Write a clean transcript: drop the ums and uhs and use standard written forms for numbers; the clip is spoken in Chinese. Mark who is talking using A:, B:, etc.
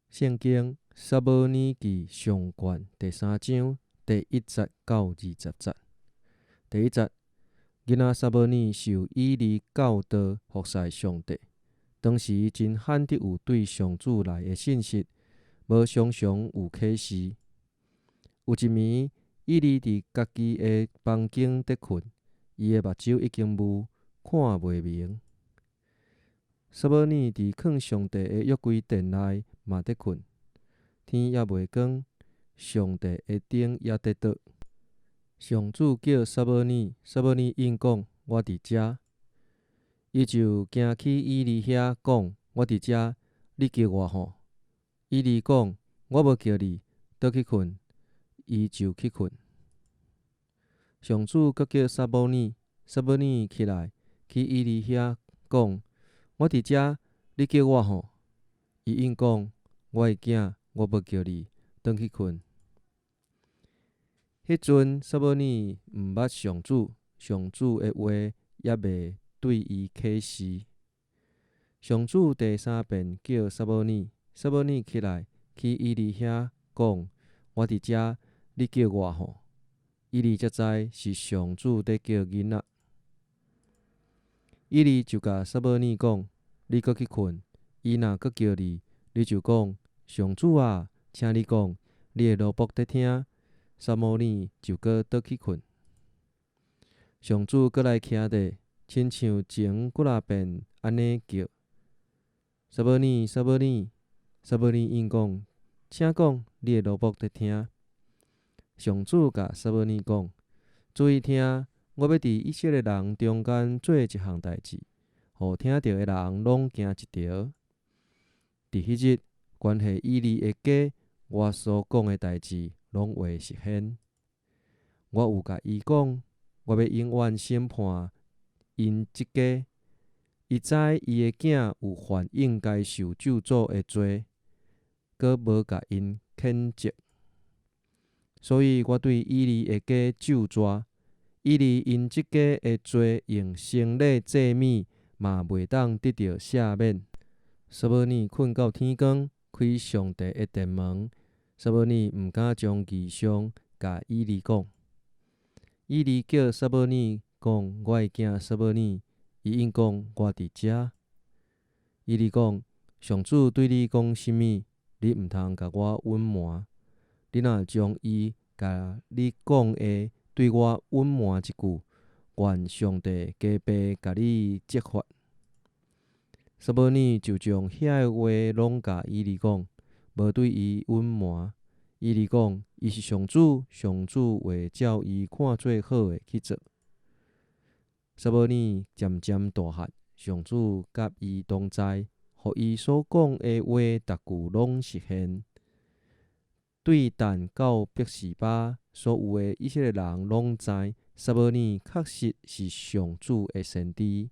A: 圣经撒母耳记上卷第3章第1节到20节。第1节，囡仔撒母耳受以利教导服侍上帝，当时真罕得有对上主来的信息，无常常有启示。有一暝，以利伫家己的房间伫困，伊的目睭已经雾，看袂明。撒母耳伫藏上帝的约柜殿内嘛伫困，天也未光，上帝的灯也伫倒。上主叫撒母耳，撒母耳应讲：“我伫遮。”伊就行去以利遐讲：“我伫遮，你叫我吼。”以利讲：“我无叫你，倒去困。”伊就去困。上主阁叫撒母耳，撒母耳起来去以利遐讲：“我伫遮，你叫我吼。”伊应讲：“我的囝，我无叫你，转去困。”迄阵撒母耳毋捌上主，上主的话也未对伊启示。上主第3遍叫撒母耳，撒母耳起来去以利遐讲：“我伫遮，你叫我吼。”以利才知是上主在叫囡仔。以利就甲撒母耳讲：“你阁去困，伊若阁叫你，你就讲：上主啊，请你讲，你的奴仆在听。”撒母耳就阁倒去困。上主阁来徛伫，亲像前几若遍安尼叫：“撒母耳，撒母耳。”撒母耳应讲：“请讲，你的奴仆在听。”上主甲撒母耳讲：“注意听，我要伫以色列人中间做一项代志，互听到的人拢惊一条。伫迄日，关系以利的家，我所讲的代志拢会实现。我有甲伊讲，我要永远审判因即家。伊知伊的囝有犯应该受咒诅的罪，阁无甲因谴责。所以我对以利的家咒诅，以利因即家的罪用生礼祭物嘛袂当得到赦免。”撒母耳困到天光，开上帝的殿门。撒母耳毋敢将异象甲以利讲。以利叫撒母耳讲：“我的囝撒母耳。”伊应讲：“我伫遮。”以利讲：“上主对你讲甚物？你毋通甲我隐瞒。你若将伊甲你讲的对我隐瞒一句，愿上帝加倍甲你责罚。”撒母耳就将遐个话拢甲以利讲，无对伊隐瞒。以利讲：“伊是上主，上主会照伊看做好的去做。”撒母耳渐渐大汉，上主甲伊同在，互伊所讲的话逐句拢实现。对但到伯示巴所有的以色列人拢知，撒母耳确实是上主的先知。